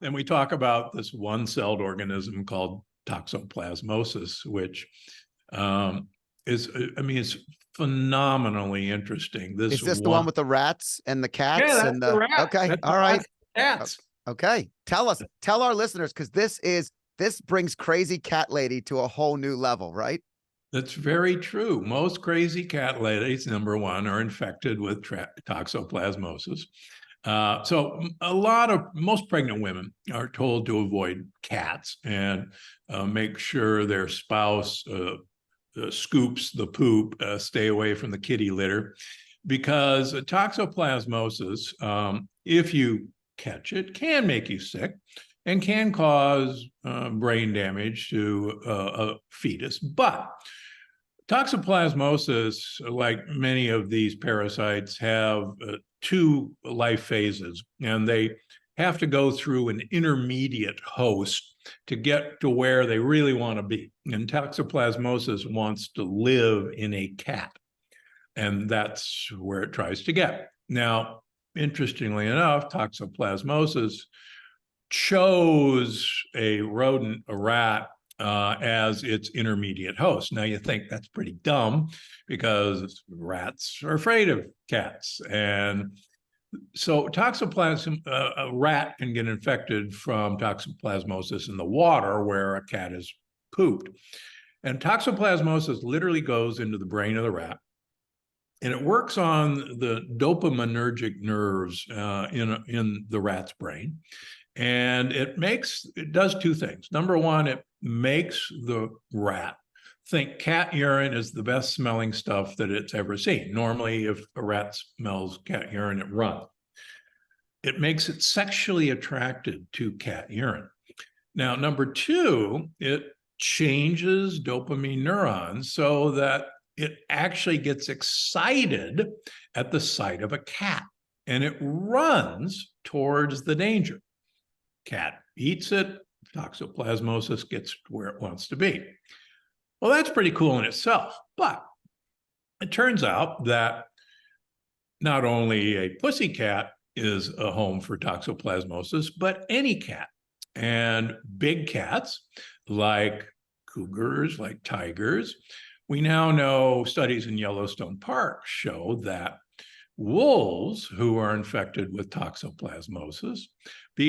and we talk about this one-celled organism called toxoplasmosis, which is, I mean, it's phenomenally interesting. Is this the one with the rats and the cats? Yeah, that's and the rat. Okay, That's all right. cats. Okay, tell our listeners, because this brings crazy cat lady to a whole new level, right? That's very true. Most crazy cat ladies, number one, are infected with toxoplasmosis. So most pregnant women are told to avoid cats and make sure their spouse scoops the poop, stay away from the kitty litter, because toxoplasmosis, if you catch it, can make you sick and can cause brain damage to a fetus. But toxoplasmosis, like many of these parasites, have two life phases, and they have to go through an intermediate host to get to where they really want to be. And toxoplasmosis wants to live in a cat, and that's where it tries to get. Now, interestingly enough, toxoplasmosis chose a rodent, a rat, as its intermediate host. Now you think that's pretty dumb because rats are afraid of cats. And so a rat can get infected from toxoplasmosis in the water where a cat is pooped. And toxoplasmosis literally goes into the brain of the rat, and it works on the dopaminergic nerves in the rat's brain. And it does two things. Number one, it makes the rat think cat urine is the best smelling stuff that it's ever seen. Normally, if a rat smells cat urine, it runs. It makes it sexually attracted to cat urine. Now, number two, it changes dopamine neurons so that it actually gets excited at the sight of a cat, and it runs towards the danger. Cat eats it, toxoplasmosis gets where it wants to be. Well, that's pretty cool in itself, but it turns out that not only a pussy cat is a home for toxoplasmosis, but any cat. And big cats like cougars, like tigers, we now know studies in Yellowstone Park show that wolves who are infected with toxoplasmosis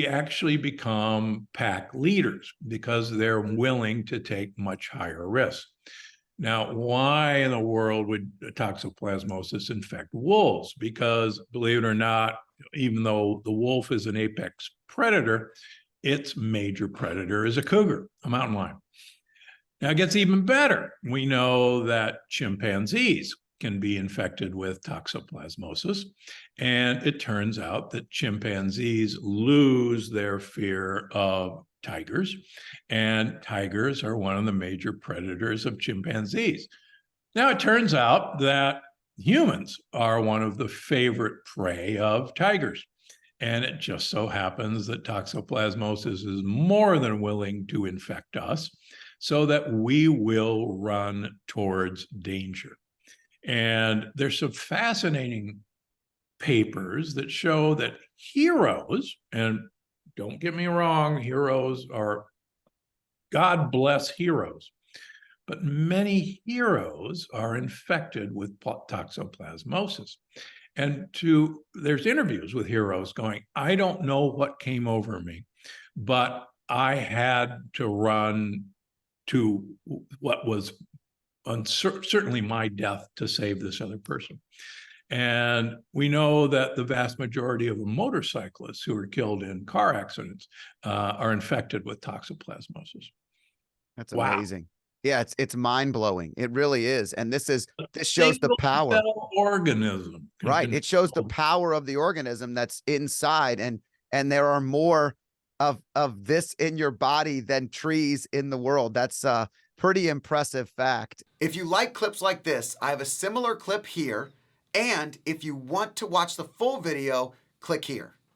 actually become pack leaders because they're willing to take much higher risks. Now, why in the world would toxoplasmosis infect wolves? Because, believe it or not, even though the wolf is an apex predator, its major predator is a cougar, a mountain lion. Now, it gets even better. We know that chimpanzees can be infected with toxoplasmosis. And it turns out that chimpanzees lose their fear of tigers, and tigers are one of the major predators of chimpanzees. Now, it turns out that humans are one of the favorite prey of tigers. And it just so happens that toxoplasmosis is more than willing to infect us so that we will run towards danger. And there's some fascinating papers that show that heroes, and don't get me wrong, heroes are, God bless heroes, but many heroes are infected with toxoplasmosis. And there's interviews with heroes going, I don't know what came over me, but I had to run to what was certainly my death to save this other person. And we know that the vast majority of the motorcyclists who are killed in car accidents are infected with toxoplasmosis. That's amazing. Yeah, it's mind-blowing. It really is. And this shows the power. Organism. Right. It shows the power of the organism that's inside. And there are more of this in your body than trees in the world. That's a pretty impressive fact. If you like clips like this, I have a similar clip here. And if you want to watch the full video, click here.